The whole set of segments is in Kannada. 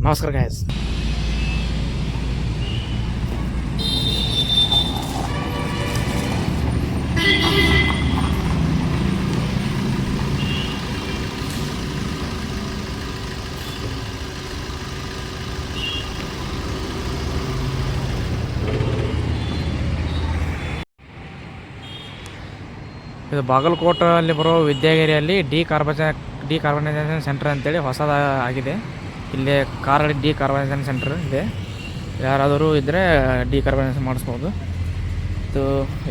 ನಮಸ್ಕಾರ ಗಾಯ್ಸ್. ಇದು ಬಾಗಲಕೋಟಲ್ಲಿ ಬರೋ ವಿದ್ಯಾಗಿರಿಯಲ್ಲಿ ಡಿಕಾರ್ಬನೈಸೇಷನ್ ಸೆಂಟರ್ ಅಂತೇಳಿ ಹೊಸದ ಆಗಿದೆ. ಇಲ್ಲಿ ಕಾರಲ್ಲಿ ಡಿಕಾರ್ಬನೈಸೇಷನ್ ಸೆಂಟರ್ ಇದೆ. ಯಾರಾದರೂ ಇದ್ದರೆ ಡಿಕಾರ್ಬನೈಸೇಷನ್ ಮಾಡಿಸ್ಬೋದು.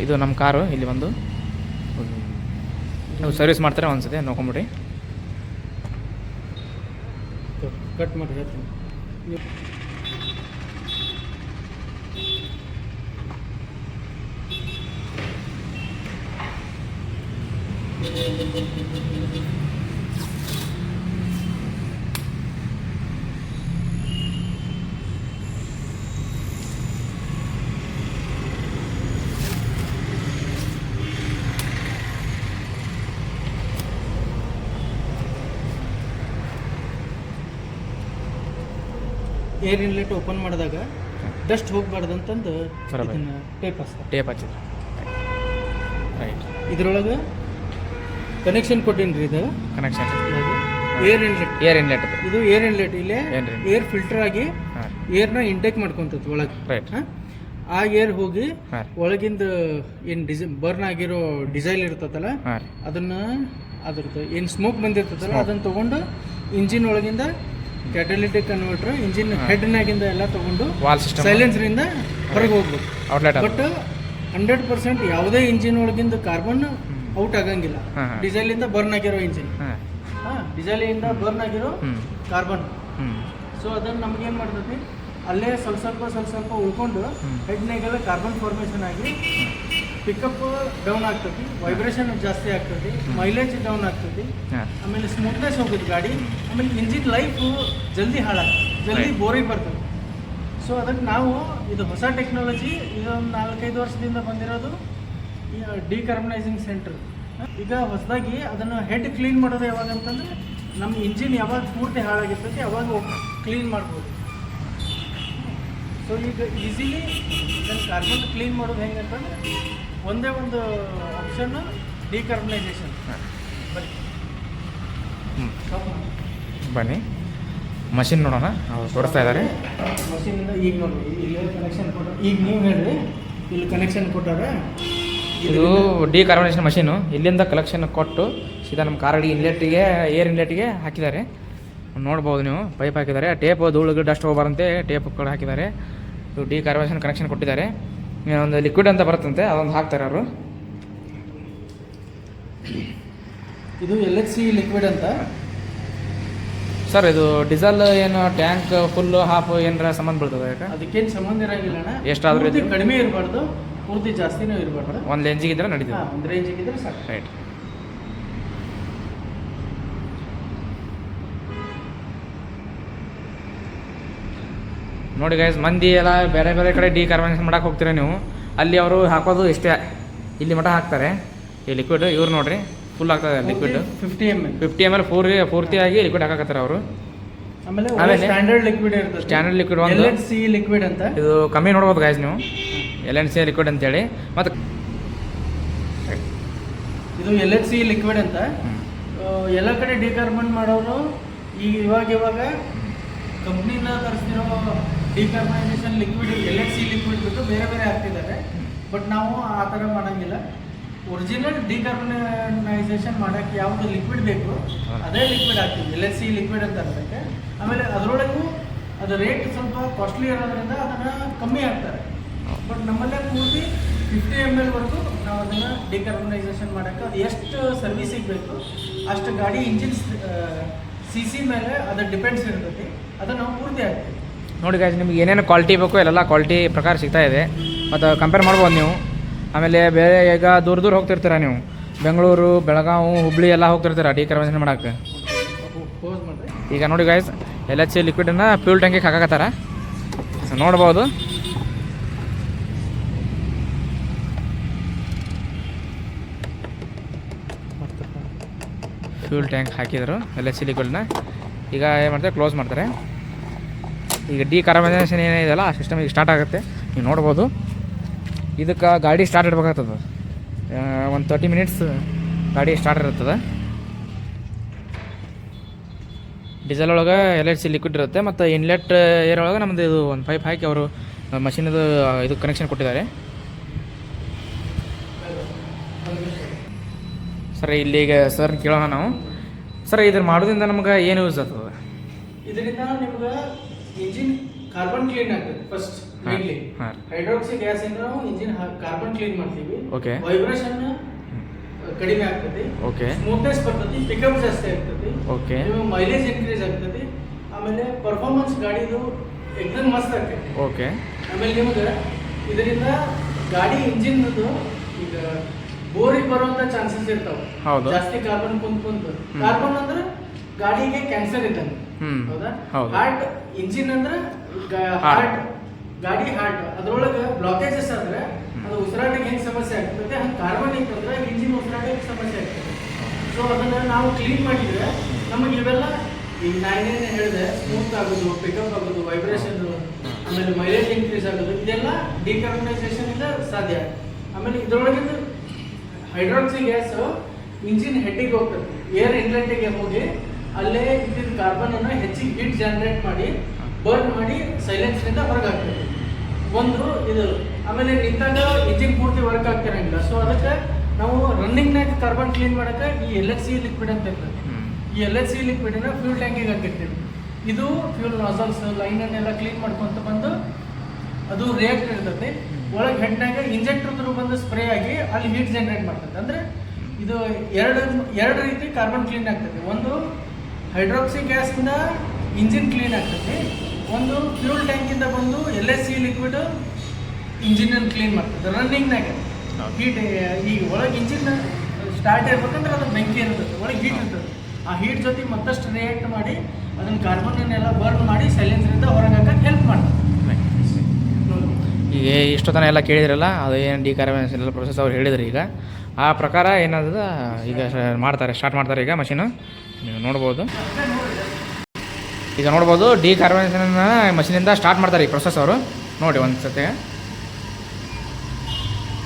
ಇದು ನಮ್ಮ ಕಾರು ಇಲ್ಲಿ ಬಂದು ಸರ್ವಿಸ್ ಮಾಡ್ತಾರೆ. ಒಂದ್ಸತಿ ನೋಡ್ಕೊಂಬಿಡಿ. ಕಟ್ ಮಾಡಿ ಹೇಳ್ತೀನಿ. ಏರ್ ಇನ್ಲೆಟ್ ಓಪನ್ ಮಾಡಿದಾಗ ಡಸ್ಟ್ ಹೋಗಬಾರ್ದು ಅಂತಂದು ಟೇಪ್ ಹಚ್ಚಿದ್ರು. ರೈಟ್. ಇದ್ರೊಳಗೆ ಕನೆಕ್ಷನ್ ಕೊಟ್ಟೀನಿ ರೀ. ಇದು ಕನೆಕ್ಷನ್ ಏರ್ ಇನ್ಲೆಟ್ ಇದು ಏರ್ ಇನ್ಲೆಟ್. ಇಲ್ಲೇ ಏರ್ ಫಿಲ್ಟರ್ ಆಗಿ ಏರ್ನ ಇಂಟೇಕ್ ಮಾಡ್ಕೊಂತೈತಿ ಒಳಗೆ. ರೈಟ್. ಆ ಏರ್ ಹೋಗಿ ಒಳಗಿಂದ ಏನು ಬರ್ನ್ ಆಗಿರೋ ಡಿಸೈಲ್ ಇರ್ತದಲ್ಲ ಅದನ್ನ ಅದ್ರದ್ದು ಏನು ಸ್ಮೋಕ್ ಬಂದಿರ್ತದಲ್ಲ ಅದನ್ನ ತಗೊಂಡು ಇಂಜಿನ್ ಒಳಗಿಂದ ಕ್ಯಾಟಲಿಟಿಕ್ ಕನ್ವರ್ಟರ್ ಇಂಜಿನ್ ಹೆಡ್ನಾಗಿಂದ ಎಲ್ಲ ತಗೊಂಡು ಸೈಲೆನ್ಸರಿಂದ ಹೊರಗೆ ಹೋಗ್ಬೇಕು. ಬಟ್ 100% ಯಾವುದೇ ಇಂಜಿನ್ ಒಳಗಿಂದ ಕಾರ್ಬನ್ ಔಟ್ ಆಗಂಗಿಲ್ಲ. ಡಿಸೈಲಿಂದ ಬರ್ನ್ ಆಗಿರೋ ಇಂಜಿನ್, ಡಿಸೈಲಿಂದ ಬರ್ನ್ ಆಗಿರೋ ಕಾರ್ಬನ್. ಸೊ ಅದನ್ನು ನಮಗೇನು ಮಾಡ್ತೈತಿ, ಅಲ್ಲೇ ಸ್ವಲ್ಪ ಉಳ್ಕೊಂಡು ಹೆಡ್ನಾಗೆಲ್ಲ ಕಾರ್ಬನ್ ಫಾರ್ಮೇಷನ್ ಆಗಿ ಪಿಕಪ್ ಡೌನ್ ಆಗ್ತೈತಿ, ವೈಬ್ರೇಷನ್ ಜಾಸ್ತಿ ಆಗ್ತೈತಿ, ಮೈಲೇಜ್ ಡೌನ್ ಆಗ್ತೈತಿ, ಆಮೇಲೆ ಸ್ಮೂತ್ನೆಸ್ ಹೋಗುತ್ತೆ ಗಾಡಿ, ಆಮೇಲೆ ಇಂಜಿನ್ ಲೈಫು ಜಲ್ದಿ ಹಾಳಾಗ್ತದೆ, ಜಲ್ದಿ ಬೋರಿಗೆ ಬರ್ತದೆ. ಸೊ ಅದಕ್ಕೆ ನಾವು ಇದು ಹೊಸ ಟೆಕ್ನಾಲಜಿ, ಇದೊಂದು 4-5 ವರ್ಷದಿಂದ ಬಂದಿರೋದು ಡಿಕಾರ್ಬನೈಸಿಂಗ್ ಸೆಂಟರ್. ಈಗ ಹೊಸದಾಗಿ ಅದನ್ನು ಹೆಡ್ ಕ್ಲೀನ್ ಮಾಡೋದು ಯಾವಾಗ ಅಂತಂದರೆ ನಮ್ಮ ಇಂಜಿನ್ ಯಾವಾಗ ಪೂರ್ತಿ ಹಾಳಾಗಿರ್ತೈತಿ ಅವಾಗ ಕ್ಲೀನ್ ಮಾಡ್ಬೋದು. ಸೊ ಈಗ ಈಸಿಲಿ ನನ್ನ ಕಾರ್ಬನ್ ಕ್ಲೀನ್ ಮಾಡೋದು ಹೆಂಗೆ ಅಂತಂದರೆ ಒಂದೇ ಒಂದು ಆಪ್ಷನ್ನು ಡಿಕಾರ್ಬನೈಸೇಷನ್. ಬನ್ನಿ ಮಷಿನ್ ನೋಡೋಣ. ಅವ್ರು ತೋರಿಸ್ತಾ ಇದ್ದಾರೆ ಮಷಿನಿಂದ. ಈಗ ನೋಡಿ ಇಲ್ಲಿ ಕನೆಕ್ಷನ್ ಕೊಟ್ಟಾರೆ. ಈಗ ನೀವು ಹೇಳ್ರಿ, ಇಲ್ಲಿ ಕನೆಕ್ಷನ್ ಕೊಟ್ಟಾರೆ. ಇದು ಡಿಕಾರ್ಬನೈಸೇಷನ್ ಮಷೀನು. ಇಲ್ಲಿಂದ ಕಲೆಕ್ಷನ್ ಕೊಟ್ಟು ಸೀದಾ ನಮ್ಮ ಕಾರಲ್ಲಿ ಏರ್ ಇನ್ಲೆಟ್ಗೆ ಹಾಕಿದ್ದಾರೆ. ನೋಡ್ಬೋದು ನೀವು. ಪೈಪ್ ಹಾಕಿದ್ದಾರೆ. ಟೇಪ್ ಧೂಳಿಗೆ ಡಸ್ಟ್ ಹೋಗಬಾರಂತೆ ಟೇಪ್ ಕೂಡ ಹಾಕಿದ್ದಾರೆ. ಇದು ಡಿಕಾರ್ಬನೈಸೇಷನ್ ಕನೆಕ್ಷನ್ ಕೊಟ್ಟಿದ್ದಾರೆ. ಒಂದು ಲಿಕ್ವಿಡ್ ಅಂತ ಬರುತ್ತಂತೆ, ಅದೊಂದು ಹಾಕ್ತಾರೆ ಅವರು. ಇದು LHC ಲಿಕ್ವಿಡ್ ಅಂತ ಸರ್. ಇದು ಡೀಸೆಲ್ ಏನು ಟ್ಯಾಂಕ್ ಫುಲ್ಲು ಹಾಫ್ ಏನಾರ ಸಂಬಂಧ ಬೀಳ್ತದೆ? ಯಾಕೆ ಅದಕ್ಕೇನು ಸಂಬಂಧ ಇರೋಂಗಿಲ್ಲ. ಎಷ್ಟಾದ್ರೂ ಕಡಿಮೆ ಇರಬಾರ್ದು, ಪೂರ್ತಿ ಜಾಸ್ತಿನೂ ಇರಬಾರ್ದು. ಒಂದು ರೇಂಜಿಗಿದ್ರೆ ನಡೀತದೆ. ಒಂದು ರೇಂಜಿಗಿದ್ರೆ ಸಾಕು. ರೈಟ್. ನೋಡಿ ಗೈಸ್, ಮಂದಿ ಎಲ್ಲ ಬೇರೆ ಬೇರೆ ಕಡೆ ಡಿಕಾರ್ಬನೈಸೇಷನ್ ಮಾಡಕ್ಕೆ ಹೋಗ್ತೀರ ನೀವು. ಅಲ್ಲಿ ಅವರು ಹಾಕೋದು ಇಷ್ಟೇ, ಇಲ್ಲಿ ಮಟ್ಟ ಹಾಕ್ತಾರೆ ಈ ಲಿಕ್ವಿಡ್. ಇವ್ರು ನೋಡ್ರಿ ಫುಲ್ ಆಗ್ತದೆ ಲಿಕ್ವಿಡ್. 50 ml ಪೂರ್ತಿಯಾಗಿ ಲಿಕ್ವಿಡ್ ಹಾಕಕತ್ತಾರೆ ಅವರು. ಆಮೇಲೆ ಸ್ಟ್ಯಾಂಡರ್ಡ್ ಲಿಕ್ವಿಡ್ ಇರ್ತದೆ. ಸ್ಟ್ಯಾಂಡರ್ಡ್ ಲಿಕ್ವಿಡ್ ಒಂದು LHC ಲಿಕ್ವಿಡ್ ಅಂತ. ಇದು ಕಮ್ಮಿ ನೋಡ್ಬೋದು ಗೈಸ್ ನೀವು, LHC ಲಿಕ್ವಿಡ್ ಅಂತೇಳಿ. ಮತ್ತು ಇದು LHC ಲಿಕ್ವಿಡ್ ಅಂತ ಎಲ್ಲ ಕಡೆ ಡಿಕಾರ್ಬನ್ ಮಾಡೋರು ಇವಾಗ ಕಂಪ್ನಿನ ತರಿಸ್ತಿರೋ ಡಿಕಾರ್ಬನೈಸೇಷನ್ ಲಿಕ್ವಿಡ್ LHC ಲಿಕ್ವಿಡ್ ಬಿಟ್ಟು ಬೇರೆ ಬೇರೆ ಹಾಕ್ತಿದ್ದಾರೆ. ಬಟ್ ನಾವು ಆ ಥರ ಮಾಡೋಂಗಿಲ್ಲ. ಒರಿಜಿನಲ್ ಡಿಕಾರ್ಬನೈಸೇಷನ್ ಮಾಡೋಕ್ಕೆ ಯಾವುದು ಲಿಕ್ವಿಡ್ ಬೇಕು ಅದೇ ಲಿಕ್ವಿಡ್ ಹಾಕ್ತೀವಿ, LHC ಲಿಕ್ವಿಡ್ ಅಂತ ಅನ್ಸುತ್ತೆ. ಆಮೇಲೆ ಅದರೊಳಗೂ ಅದು ರೇಟ್ ಸ್ವಲ್ಪ ಕಾಸ್ಟ್ಲಿ ಇರೋದ್ರಿಂದ ಅದನ್ನು ಕಮ್ಮಿ ಹಾಕ್ತಾರೆ. ಬಟ್ ನಮ್ಮಲ್ಲೇ ಪೂರ್ತಿ 50 ml ವರೆಗೂ ನಾವು ಅದನ್ನು ಡಿಕಾರ್ಬನೈಸೇಷನ್ ಮಾಡೋಕ್ಕೆ ಅದು ಎಷ್ಟು ಸರ್ವಿಸಿಗೆ ಬೇಕು ಅಷ್ಟು ಗಾಡಿ ಇಂಜಿನ್ CC ಮೇಲೆ ಅದು ಡಿಪೆಂಡ್ಸ್ ಇರ್ತೈತಿ. ಅದನ್ನು ನಾವು ಪೂರ್ತಿ ಹಾಕ್ತೀವಿ. ನೋಡಿ ಗಾಯ್ಸ್, ನಿಮ್ಗೆ ಏನೇನು ಕ್ವಾಲಿಟಿ ಬೇಕು ಎಲ್ಲ ಕ್ವಾಲಿಟಿ ಪ್ರಕಾರ ಸಿಗ್ತಾ ಇದೆ. ಮತ್ತು ಕಂಪೇರ್ ಮಾಡ್ಬೋದು ನೀವು. ಆಮೇಲೆ ಬೇರೆ ಈಗ ದೂರ ಹೋಗ್ತಿರ್ತೀರ ನೀವು, ಬೆಂಗಳೂರು, ಬೆಳಗಾವಿ, ಹುಬ್ಳಿ ಎಲ್ಲ ಹೋಗ್ತಿರ್ತೀರ ಡಿಕಾರ್ಬನೈಸೇಷನ್ ಮಾಡೋಕ್ಕೆ. ಈಗ ನೋಡಿ ಗಾಯ್ಸ್, LHC ಲಿಕ್ವಿಡನ್ನು ಫ್ಯೂಲ್ ಟ್ಯಾಂಕಿಗೆ ಹಾಕಕತ್ತಾರ, ನೋಡ್ಬೋದು. ಫ್ಯೂಲ್ ಟ್ಯಾಂಕ್ ಹಾಕಿದರು LHC ಲಿಕ್ವಿಡ್ನ. ಈಗ ಏನು ಮಾಡ್ತಾರೆ, ಕ್ಲೋಸ್ ಮಾಡ್ತಾರೆ. ಈಗ ಡಿಕಾರ್ಬನೈಸೇಷನ್ ಏನಿದೆಯಲ್ಲ ಆ ಸಿಸ್ಟಮ್ ಈಗ ಸ್ಟಾರ್ಟ್ ಆಗುತ್ತೆ. ನೀವು ನೋಡ್ಬೋದು. ಇದಕ್ಕೆ ಗಾಡಿ ಸ್ಟಾರ್ಟ್ ಇಡಬೇಕಾಗ್ತದೆ. ಒಂದು 30 ಮಿನಿಟ್ಸ್ ಗಾಡಿ ಸ್ಟಾರ್ಟ್ ಇರ್ತದೆ. ಡೀಸೆಲ್ ಒಳಗೆ LHC ಲಿಕ್ವಿಡ್ ಇರುತ್ತೆ ಮತ್ತು ಇನ್ಲೆಟ್ ಏರ್ ಒಳಗೆ ನಮ್ಮದು ಇದು ಒಂದು ಪೈಪ್ ಹಾಕಿ ಅವರು ಮಷಿನದು ಇದು ಕನೆಕ್ಷನ್ ಕೊಟ್ಟಿದ್ದಾರೆ. ಸರ್ ಇಲ್ಲಿಗೆ ಸರ್ ಕೇಳೋಣ ನಾವು. ಸರ್ ಇದ್ರ ಮಾಡೋದ್ರಿಂದ ನಮ್ಗೆ ಏನು ಯೂಸ್ ಆಗ್ತದೆ? ಇದರಿಂದ ನಿಮ್ಗೆ ಇಂಜಿನ್ ಕಾರ್ಬನ್ ಕ್ಲೀನ್ ಆಗ್ತದೆ. ಫಸ್ಟ್ ಮೇನ್ಲಿ ಹೈಡ್ರಾಕ್ಸಿ ಗ್ಯಾಸ್ ಇಂದ ನಾವು ಇಂಜಿನ್ ಕಾರ್ಬನ್ ಕ್ಲೀನ್ ಮಾಡ್ತೀವಿ. ಓಕೆ. ವೈಬ್ರೇಷನ್ ಕಡಿಮೆ ಆಗ್ತದೆ. ಓಕೆ. ಸ್ಮೂತ್ನೆಸ್ ಬರ್ತದೆ, ಪಿಕಪ್ ಜಾಸ್ತಿ ಆಗ್ತದೆ. ಓಕೆ. ಮೈಲೇಜ್ ಇನ್ಕ್ರೀಸ್ ಆಗ್ತದೆ. ಆಮೇಲೆ ಪರ್ಫಾರ್ಮೆನ್ಸ್ ಗಾಡಿದು ಎಕ್ದಮ್ ಮಸ್ತ್ ಆಗ್ತದೆ. ಓಕೆ. ಆಮೇಲೆ ನಿಮ್ಗೆ ಇದರಿಂದ ಗಾಡಿ ಇಂಜಿನ್ ಈಗ ಬೋರಿಗೆ ಬರುವಂತ ಚಾನ್ಸಸ್ ಇರ್ತಾವೆ. ಹೌದು. ಜಾಸ್ತಿ ಕಾರ್ಬನ್ ಕುಂತು ಕಾರ್ಬನ್ ಅಂದ್ರೆ ಗಾಡಿಗೆ ಕ್ಯಾನ್ಸರ್ ಇದ್ದಂಗೆ. ಹೌದಾ? ಹಾರ್ಟ್ ಇಂಜಿನ್ ಅಂದ್ರೆ ಹಾರ್ಟ್, ಗಾಡಿ ಹಾರ್ಟ್, ಅದ್ರೊಳಗೆ ಬ್ಲಾಕೇಜಸ್ ಆದ್ರೆ ಅದು ಉಸಿರಾಟಕ್ಕೆ ಹೆಂಗೆ ಸಮಸ್ಯೆ ಆಗ್ತದೆ, ಹಂಗೆ ಕಾರ್ಬನ್ ಇತ್ತಂದ್ರೆ ಇಂಜಿನ್ ಉಸಿರಾಟಕ್ಕೆ ಸಮಸ್ಯೆ ಆಗ್ತದೆ. ಸೊ ಅದನ್ನ ನಾವು ಕ್ಲೀನ್ ಮಾಡಿದ್ರೆ ನಮಗೆ ಇವೆಲ್ಲ ಈಗ ನಾನೇನು ಹೇಳಿದೆ, ಸ್ಮೂತ್ ಆಗೋದು, ಪಿಕಪ್ ಆಗೋದು, ವೈಬ್ರೇಷನ್, ಆಮೇಲೆ ಮೈಲೇಜ್ ಇನ್ಕ್ರೀಸ್ ಆಗೋದು, ಇದೆಲ್ಲ ಡಿಕಾರ್ಬನೈಸೇಷನ್ ಇಂದ ಸಾಧ್ಯ. ಆಮೇಲೆ ಇದರೊಳಗಿಂದ ಹೈಡ್ರಾಕ್ಸಿ ಗ್ಯಾಸ್ ಇಂಜಿನ್ ಹೆಡ್ಡಿಗೆ ಹೋಗ್ತದೆ, ಏರ್ ಇನ್ಲೆಟ್ಗೆ ಹೋಗಿ ಅಲ್ಲೇ ಇದ್ದಿದ್ದ ಕಾರ್ಬನ್ ಅನ್ನು ಹೆಚ್ಚಿಗೆ ಹೀಟ್ ಜನರೇಟ್ ಮಾಡಿ ಬರ್ನ್ ಮಾಡಿ ಸೈಲೆನ್ಸ್ನಿಂದ ಹೊರಗೆ ಹಾಕ್ತದೆ. ಒಂದು ಇದು. ಆಮೇಲೆ ನಿಂತಾಗ ಇಂಜಿನ್ ಪೂರ್ತಿ ವರ್ಕ್ ಆಗ್ತಿರಂಗಿಲ್ಲ. ಸೊ ಅದಕ್ಕೆ ನಾವು ರನ್ನಿಂಗ್ನಾಗ ಕಾರ್ಬನ್ ಕ್ಲೀನ್ ಮಾಡೋಕೆ ಈ LHC ಲಿಕ್ವಿಡ್ ಅಂತ ಇರ್ತದೆ. ಈ LHC ಲಿಕ್ವಿಡನ್ನ ಫ್ಯೂಲ್ ಟ್ಯಾಂಕಿಗೆ ಹಾಕಿರ್ತೀವಿ. ಇದು ಫ್ಯೂಲ್ ನಾಸಲ್ಸ್ ಲೈನನ್ನೆಲ್ಲ ಕ್ಲೀನ್ ಮಾಡ್ಕೊಂತ ಬಂದು ಅದು ರಿಯಾಕ್ಟರ್ ಇರ್ತದೆ. ಒಳಗೆ ಹೆಡ್ನಾಗ ಇಂಜೆಕ್ಟರ್ ಥ್ರೂ ಬಂದು ಸ್ಪ್ರೇ ಆಗಿ ಅಲ್ಲಿ ಹೀಟ್ ಜನರೇಟ್ ಮಾಡ್ತದೆ. ಅಂದರೆ ಇದು ಎರಡು ರೀತಿ ಕಾರ್ಬನ್ ಕ್ಲೀನ್ ಆಗ್ತದೆ. ಒಂದು ಹೈಡ್ರಾಕ್ಸಿ ಗ್ಯಾಸಿಂದ ಇಂಜಿನ್ ಕ್ಲೀನ್ ಆಗ್ತದೆ. ಒಂದು ಫ್ಯೂಲ್ ಟ್ಯಾಂಕಿಂದ ಬಂದು LHC ಲಿಕ್ವಿಡ್ ಇಂಜಿನನ್ನು ಕ್ಲೀನ್ ಮಾಡ್ತದೆ ರನ್ನಿಂಗ್ನಾಗ. ಹೀಟ್ ಈಗ ಒಳಗೆ ಇಂಜಿನ್ ಸ್ಟಾರ್ಟ್ ಇರ್ಬೇಕಂದ್ರೆ ಅದು ಬೆಂಕಿ ಇರ್ತದೆ, ಒಳಗೆ ಹೀಟ್ ಇರ್ತದೆ. ಆ ಹೀಟ್ ಜೊತೆ ಮತ್ತಷ್ಟು ರಿಯಾಕ್ಟ್ ಮಾಡಿ ಅದನ್ನು ಕಾರ್ಬನ್ನನ್ನೆಲ್ಲ ಬರ್ನ್ ಮಾಡಿ ಸೈಲೆನ್ಸ್ರಿಂದ ಹೊರಗೆ ಹಾಕಕ್ಕೆ ಹೆಲ್ಪ್ ಮಾಡ್ತದೆ. ಈಗ ಇಷ್ಟೊತ್ತನ ಎಲ್ಲ ಕೇಳಿದ್ರಲ್ಲ, ಅದು ಏನು ಡಿಕಾರ್ಬನೈಸೇಷನ್ ಎಲ್ಲ ಪ್ರೊಸೆಸ್ ಅವ್ರು ಹೇಳಿದ್ರು. ಈಗ ಆ ಪ್ರಕಾರ ಏನಾದ ಈಗ ಸ್ಟಾರ್ಟ್ ಮಾಡ್ತಾರೆ ಈಗ ಮಷೀನು. ನೀವು ನೋಡ್ಬೋದು. ಈಗ ನೋಡ್ಬೋದು ಡಿಕಾರ್ಬನೈಸೇಷನ್ನ ಮಷೀನಿಂದ ಸ್ಟಾರ್ಟ್ ಮಾಡ್ತಾರೆ ಈ ಪ್ರೊಸೆಸ್ ಅವರು. ನೋಡಿ ಒಂದು ಸತಿ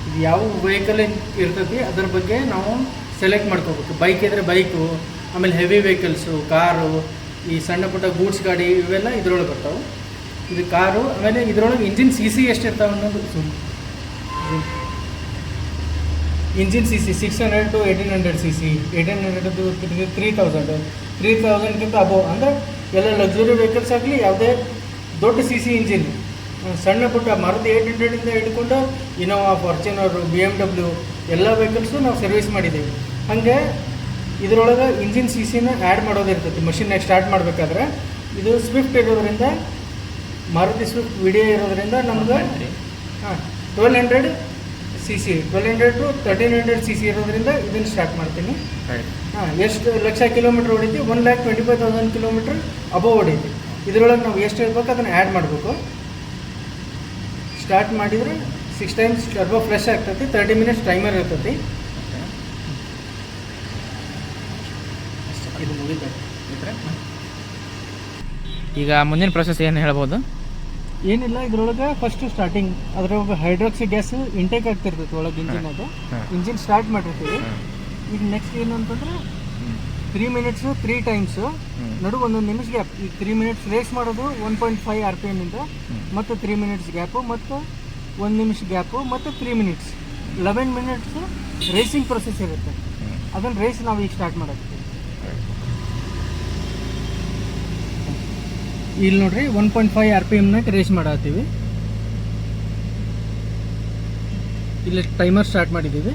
ಇದು ಯಾವ ವೆಹಿಕಲ್ ಇರ್ತದೆ ಅದ್ರ ಬಗ್ಗೆ ನಾವು ಸೆಲೆಕ್ಟ್ ಮಾಡ್ಕೋಬೇಕು. ಬೈಕ್ ಇದ್ದರೆ ಬೈಕು, ಆಮೇಲೆ ಹೆವಿ ವೆಹಿಕಲ್ಸು, ಕಾರು, ಈ ಸಣ್ಣ ಪುಟ್ಟ ಗೂಡ್ಸ್ ಗಾಡಿ ಇವೆಲ್ಲ ಇದ್ರೊಳಗೆ ಬರ್ತಾವೆ. ಇದು ಕಾರು. ಆಮೇಲೆ ಇದ್ರೊಳಗೆ ಇಂಜಿನ್ CC ಎಷ್ಟಿರ್ತಾವೆ ಅನ್ನೋದು. Engine CC 600 to 1800 cc, 1800 to 3000 above. ಅಂದರೆ ಎಲ್ಲ ಲಕ್ಸುರಿ ವೆಹಿಕಲ್ಸ್ ಆಗಲಿ, ಯಾವುದೇ ದೊಡ್ಡ CC ಇಂಜಿನ್, ಸಣ್ಣ ಪುಟ್ಟ ಮಾರುತಿ 800 ಹಿಡ್ಕೊಂಡು ಇನೋವಾ, ಫಾರ್ಚುನರ್, BMW ಎಲ್ಲ ವೆಹಿಕಲ್ಸು ನಾವು ಸರ್ವಿಸ್ ಮಾಡಿದ್ದೀವಿ. ಹಾಗೆ ಇದರೊಳಗೆ ಇಂಜಿನ್ CCನ ಆ್ಯಡ್ ಮಾಡೋದಿರ್ತೈತಿ ಮಷಿನ್ನಾಗ ಸ್ಟಾರ್ಟ್ ಮಾಡಬೇಕಾದ್ರೆ. ಇದು ಸ್ವಿಫ್ಟ್ ಇರೋದ್ರಿಂದ, ಮಾರುತಿ ಸ್ವಿಫ್ಟ್ ವಿಡಿಯೋ ಇರೋದ್ರಿಂದ ನಮ್ಗೆ 1200 cc 1200 to 1300 cc ಇರೋದ್ರಿಂದ ಇದನ್ನು ಸ್ಟಾರ್ಟ್ ಮಾಡ್ತೀನಿ. ಎಷ್ಟು ಲಕ್ಷ ಕಿಲೋಮೀಟ್ರ್ ಹೊಡಿತೀವಿ? 1,25,000 ಕಿಲೋಮೀಟ್ರ್ ಅಬೋವ್ ಹೊಡಿತೀವಿ. ಇದರೊಳಗೆ ನಾವು ಎಷ್ಟು ಇರಬೇಕು ಅದನ್ನು ಆ್ಯಡ್ ಮಾಡಬೇಕು. ಸ್ಟಾರ್ಟ್ ಮಾಡಿದರೆ 6 times ಟರ್ಬೋ ಫ್ರೆಶ್ ಆಗ್ತೈತಿ. 30 minutes ಟೈಮರ್ ಇರ್ತೈತಿ. ಇದು ಮುಗಿತೈತಿ. ಈಗ ಮುಂದಿನ ಪ್ರೊಸೆಸ್ ಏನು ಹೇಳ್ಬೋದು? ಏನಿಲ್ಲ, ಇದ್ರೊಳಗೆ ಫಸ್ಟ್ ಸ್ಟಾರ್ಟಿಂಗ್ ಅದ್ರೊಳಗೆ ಹೈಡ್ರಾಕ್ಸಿ ಗ್ಯಾಸ್ ಇಂಟೇಕ್ ಆಗ್ತಿರ್ತೈತಿ ಒಳಗೆ ಇಂಜಿನ್. ಅದು ಇಂಜಿನ್ ಸ್ಟಾರ್ಟ್ ಮಾಡಿರ್ತೀವಿ. ಈಗ ನೆಕ್ಸ್ಟ್ ಏನಂತಂದ್ರೆ 3 minutes 3 times ನಡು 1 ನಿಮಿಷ ಗ್ಯಾಪ್. ಈಗ 3 minutes ರೇಸ್ ಮಾಡೋದು 1.5 RPM ಇಂದ, ಮತ್ತು 3 minutes ಗ್ಯಾಪು, ಮತ್ತು 1 ನಿಮಿಷ ಗ್ಯಾಪು, ಮತ್ತು 3 minutes 11 minutes ರೇಸಿಂಗ್ ಪ್ರೊಸೆಸ್ ಇರುತ್ತೆ. ಅದನ್ನು ರೇಸ್ ನಾವು ಈಗ ಸ್ಟಾರ್ಟ್ ಮಾಡಾಕ್ತೀವಿ. ಇಲ್ಲಿ ನೋಡ್ರಿ 1.5 RPMನಾಗ ರೇಸ್ ಮಾಡತ್ತೀವಿ. ಇಲ್ಲಿ ಟೈಮರ್ ಸ್ಟಾರ್ಟ್ ಮಾಡಿದ್ದೀವಿ.